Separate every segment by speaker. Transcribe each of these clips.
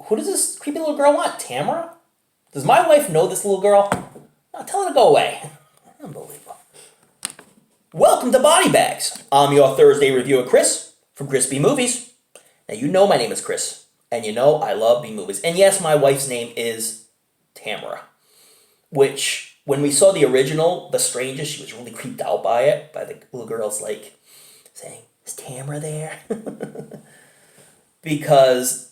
Speaker 1: Who does this creepy little girl want? Tamara? Does my wife know this little girl? No, tell her to go away. Unbelievable. Welcome to Body Bags. I'm your Thursday reviewer, Chris, from Crispy Movies. Now, you know my name is Chris, and you know I love B-movies. And yes, my wife's name is Tamara, which, when we saw the original, The Strangers, she was really creeped out by it, by the little girls, like, saying, is Tamara there? Because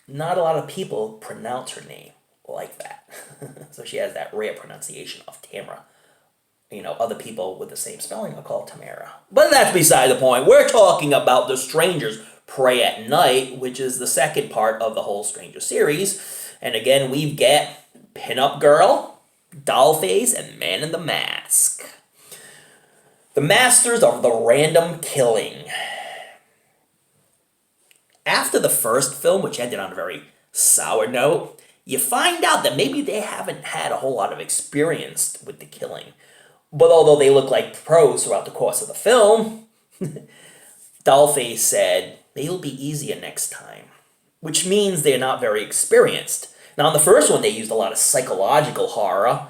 Speaker 1: not a lot of people pronounce her name like that. So she has that rare pronunciation of Tamara. You know, other people with the same spelling are called Tamara. But that's beside the point. We're talking about The Strangers Pray at Night, which is the second part of the whole Stranger series. And again, we get Pinup Girl, Dollface, and Man in the Mask. The masters of the random killing. After the first film, which ended on a very sour note, you find out that maybe they haven't had a whole lot of experience with the killing. But although they look like pros throughout the course of the film, Dollface said, they'll be easier next time, which means they're not very experienced. Now, in the first one, they used a lot of psychological horror,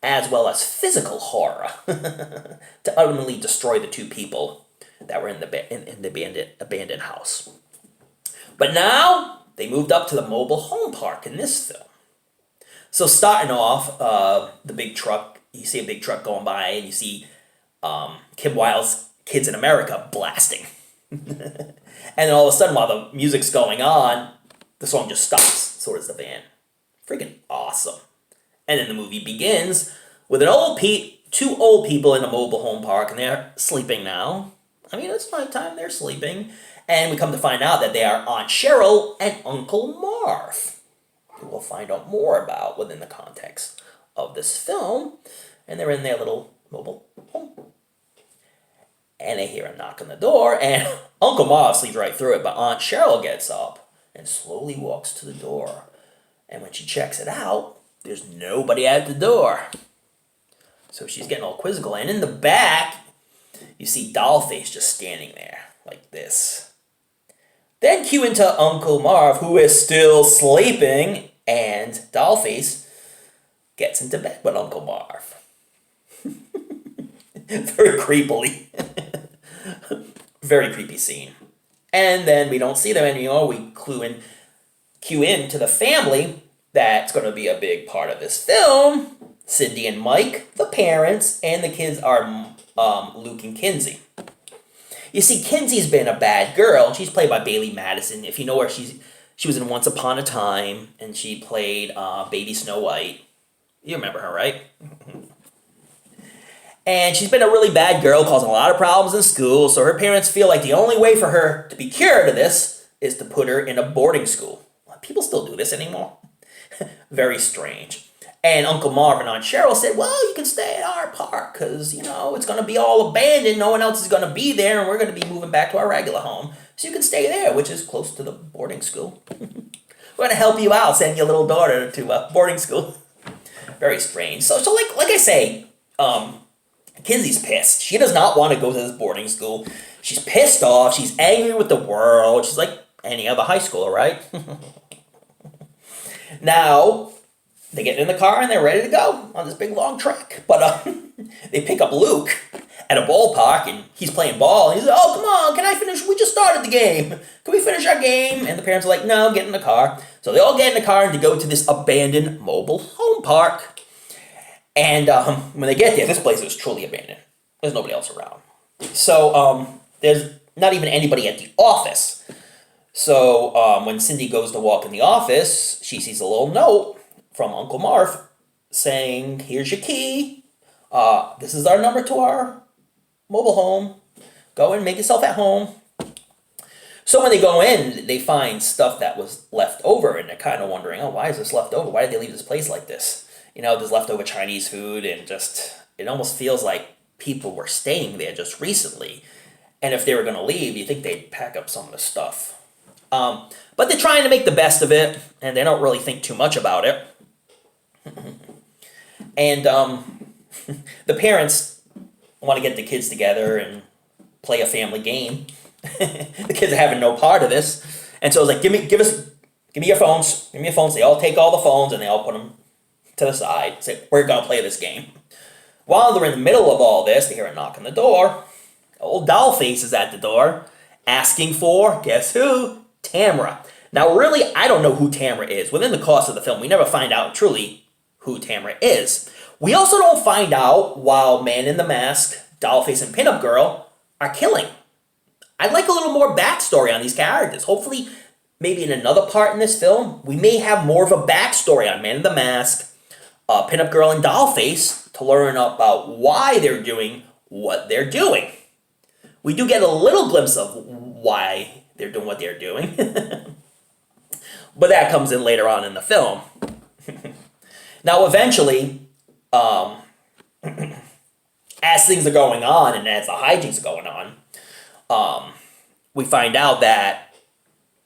Speaker 1: as well as physical horror, to ultimately destroy the two people that were in the abandoned house. But now, they moved up to the mobile home park in this film. So starting off, the big truck, you see a big truck going by, and you see Kim Wilde's Kids in America blasting. And then all of a sudden, while the music's going on, the song just stops. So does the band. Freaking awesome. And then the movie begins with two old people in a mobile home park, and they're sleeping now. I mean, it's nighttime, they're sleeping. And we come to find out that they are Aunt Cheryl and Uncle Marv, who we'll find out more about within the context of this film. And they're in their little mobile home. And they hear a knock on the door, and Uncle Marv sleeps right through it, but Aunt Cheryl gets up and slowly walks to the door. And when she checks it out, there's nobody at the door. So she's getting all quizzical. And in the back, you see Dollface just standing there like this. Then cue into Uncle Marv, who is still sleeping, and Dollface gets into bed with Uncle Marv. Very creepily. Very creepy scene. And then we don't see them anymore. We cue in to the family that's going to be a big part of this film. Cindy and Mike, the parents, and the kids are Luke and Kinsey. You see, Kinsey's been a bad girl. She's played by Bailey Madison. If you know her, she was in Once Upon a Time, and she played Baby Snow White. You remember her, right? And she's been a really bad girl, causing a lot of problems in school, so her parents feel like the only way for her to be cured of this is to put her in a boarding school. People still do this anymore. Very strange. And Uncle Marv and Aunt Cheryl said, well, you can stay at our park because, you know, it's going to be all abandoned. No one else is going to be there, and we're going to be moving back to our regular home. So you can stay there, which is close to the boarding school. We're going to help you out, send your little daughter to boarding school. Very strange. So like I say, Kinsey's pissed. She does not want to go to this boarding school. She's pissed off. She's angry with the world. She's like any other high schooler, right? Now, they get in the car and they're ready to go on this big long trek. But they pick up Luke at a ballpark and he's playing ball. And he's like, oh, come on, can I finish? We just started the game. Can we finish our game? And the parents are like, no, get in the car. So they all get in the car and they go to this abandoned mobile home park. And when they get there, this place is truly abandoned. There's nobody else around. So there's not even anybody at the office. So when Cindy goes to walk in the office, she sees a little note from Uncle Marv saying, here's your key. This is our number to our mobile home. Go and make yourself at home. So when they go in, they find stuff that was left over, and they're kind of wondering, oh, why is this left over? Why did they leave this place like this? You know, there's leftover Chinese food, and just, it almost feels like people were staying there just recently. And if they were going to leave, you think they'd pack up some of the stuff. But they're trying to make the best of it, and they don't really think too much about it. And the parents want to get the kids together and play a family game. The kids are having no part of this. And so it's like, give us Give me your phones. Give me your phones. They all take all the phones and they all put them to the side. Say, we're going to play this game. While they're in the middle of all this, they hear a knock on the door. Old Dollface is at the door, asking for, guess who? Tamara. Now, really, I don't know who Tamara is. Within the course of the film, we never find out truly who Tamara is. We also don't find out while Man in the Mask, Dollface, and Pinup Girl are killing. I'd like a little more backstory on these characters. Hopefully, maybe in another part in this film, we may have more of a backstory on Man in the Mask, Pinup Girl, and Dollface to learn about why they're doing what they're doing. We do get a little glimpse of why they're doing what they're doing. But that comes in later on in the film. Now, eventually, as things are going on and as the hijinks are going on, we find out that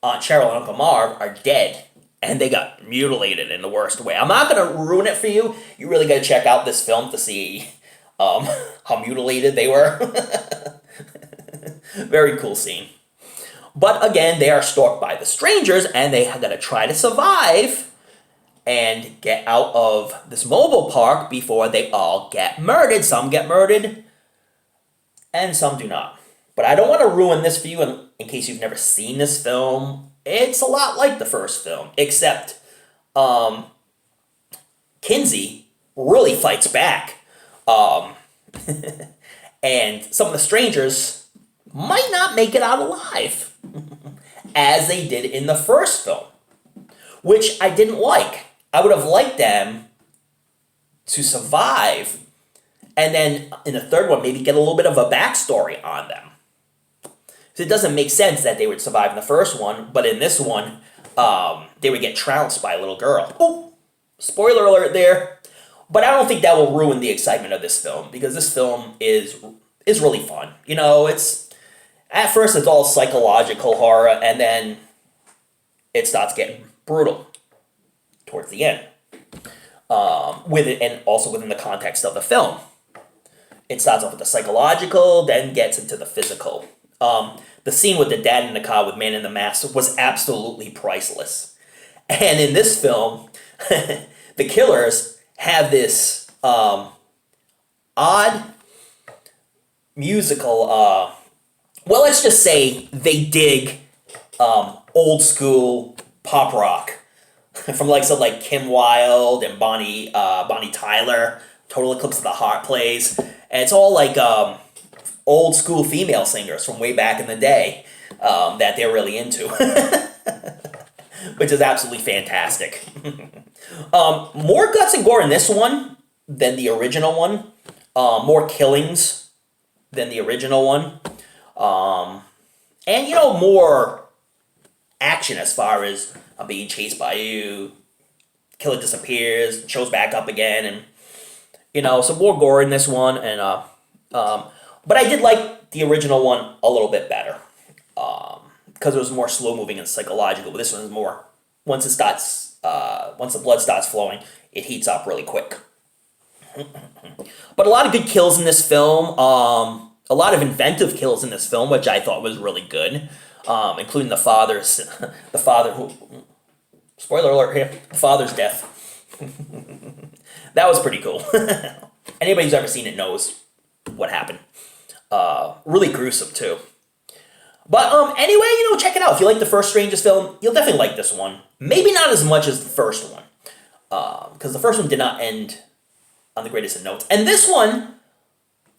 Speaker 1: Aunt Cheryl and Uncle Marv are dead. And they got mutilated in the worst way. I'm not going to ruin it for you. You really got to check out this film to see how mutilated they were. Very cool scene. But again, they are stalked by the strangers, and they got to try to survive and get out of this mobile park before they all get murdered. Some get murdered, and some do not. But I don't want to ruin this for you in case you've never seen this film. It's a lot like the first film, except Kinsey really fights back. And some of the strangers might not make it out alive, as they did in the first film, which I didn't like. I would have liked them to survive, and then in the third one, maybe get a little bit of a backstory on them. So it doesn't make sense that they would survive in the first one, but in this one, they would get trounced by a little girl. Oh, spoiler alert there. But I don't think that will ruin the excitement of this film, because this film is really fun. You know, at first it's all psychological horror, and then it starts getting brutal towards the end. With it, and also within the context of the film. It starts off with the psychological, then gets into the physical. The scene with the dad in the car with Man in the Mask was absolutely priceless. And in this film, the killers have this odd musical, well, let's just say they dig old school pop rock from like Kim Wilde and Bonnie Tyler. Total Eclipse of the Heart plays. And it's all like old school female singers from way back in the day that they're really into. Which is absolutely fantastic. More guts and gore in this one than the original one. More killings than the original one. And, more action as far as I'm being chased by you, killer disappears, shows back up again, and, some more gore in this one. And but I did like the original one a little bit better. Because it was more slow moving and psychological. But this one is more, once the blood starts flowing, it heats up really quick. But a lot of good kills in this film. A lot of inventive kills in this film, which I thought was really good. Including the father who, spoiler alert here, the father's death. That was pretty cool. Anybody who's ever seen it knows what happened. Really gruesome too. But anyway, check it out. If you like the first Strangers film, you'll definitely like this one. Maybe not as much as the first one. Because the first one did not end on the greatest of notes. And this one,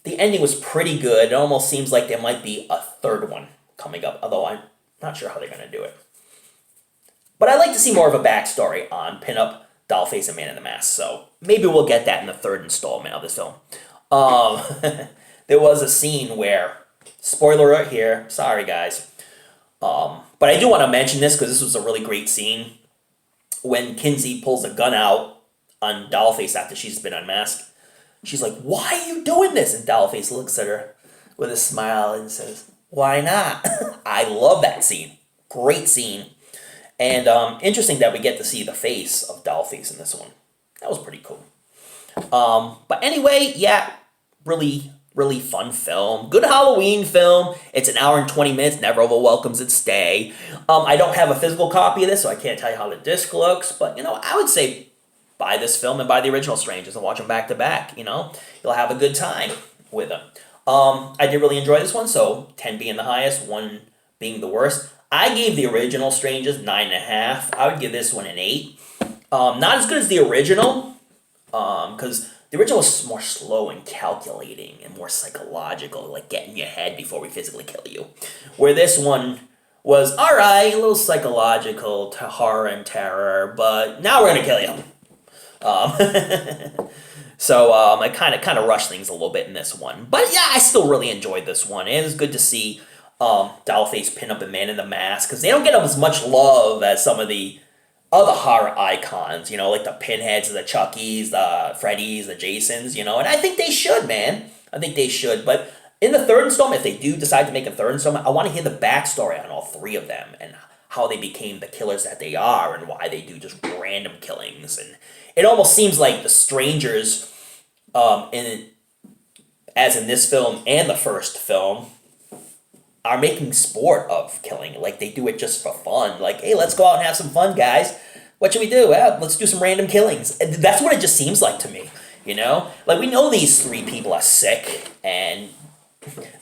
Speaker 1: the ending was pretty good. It almost seems like there might be a third one coming up. Although I'm not sure how they're going to do it. But I'd like to see more of a backstory on Pinup, Dollface, and Man in the Mask. So maybe we'll get that in the third installment of this film. There was a scene where, spoiler alert here, sorry guys, but I do want to mention this because this was a really great scene. When Kinsey pulls a gun out on Dollface after she's been unmasked, she's like, "Why are you doing this?" And Dollface looks at her with a smile and says, "Why not?" I love that scene. Great scene. And interesting that we get to see the face of Dollface in this one. That was pretty cool. But anyway, yeah, really really fun film. Good Halloween film. It's an hour and 20 minutes. Never welcomes its stay. I don't have a physical copy of this, so I can't tell you how the disc looks. But, I would say buy this film and buy the original Strangers and watch them back to back. You'll have a good time with them. I did really enjoy this one, so 10 being the highest, 1 being the worst. I gave the original Strangers 9.5. I would give this one an 8. Not as good as the original, because the original was more slow and calculating and more psychological, like get in your head before we physically kill you. Where this one was, alright, a little psychological horror and terror, but now we're going to kill you. So I kind of rushed things a little bit in this one. But yeah, I still really enjoyed this one. It was good to see Dollface, Pinup, and Man in the Mask, because they don't get as much love as some of the other horror icons, like the Pinheads, the Chuckies, the Freddys, the Jasons, and I think they should, man. I think they should. But in the third installment, if they do decide to make a third installment, I want to hear the backstory on all 3 of them and how they became the killers that they are and why they do just random killings. And it almost seems like the Strangers, as in this film and the first film, are making sport of killing. Like, they do it just for fun. Like, hey, let's go out and have some fun, guys. What should we do? Well, let's do some random killings. And that's what it just seems like to me, Like, we know these 3 people are sick, and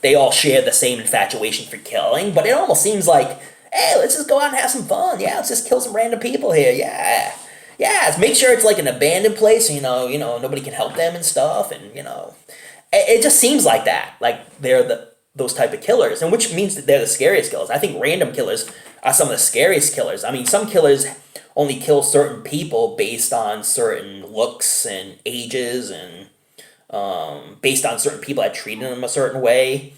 Speaker 1: they all share the same infatuation for killing, but it almost seems like, hey, let's just go out and have some fun. Yeah, let's just kill some random people here. Yeah. Yeah, let's make sure it's like an abandoned place, nobody can help them and stuff, and, It just seems like that. Like, they're those type of killers, and which means that they're the scariest killers. I think random killers are some of the scariest killers. I mean, some killers only kill certain people based on certain looks and ages, and based on certain people that treated them a certain way,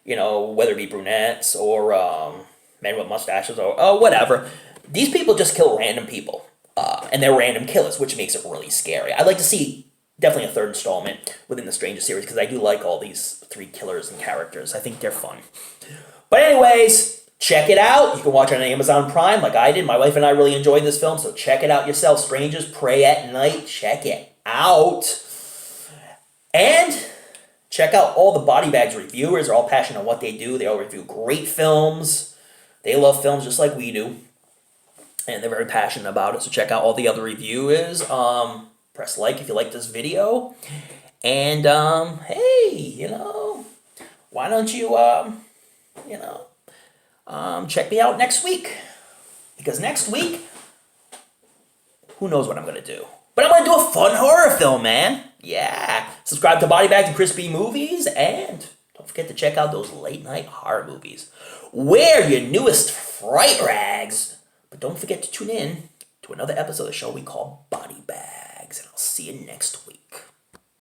Speaker 1: whether it be brunettes or men with mustaches or whatever. These people just kill random people, and they're random killers, which makes it really scary. I'd like to see definitely a third installment within the Stranger series, because I do like all these 3 killers and characters. I think they're fun. But anyways, check it out. You can watch it on Amazon Prime like I did. My wife and I really enjoyed this film, so check it out yourself. Strangers, Pray at Night. Check it out. And check out all the Body Bags reviewers. They're all passionate on what they do. They all review great films. They love films just like we do. And they're very passionate about it, so check out all the other reviewers. Press like if you like this video. And, hey, why don't you, check me out next week. Because next week, who knows what I'm going to do. But I'm going to do a fun horror film, man. Yeah. Subscribe to Body Bags and Crispy Movies. And don't forget to check out those late night horror movies. Wear your newest fright rags. But don't forget to tune in to another episode of the show we call Body Bags. And I'll see you next week.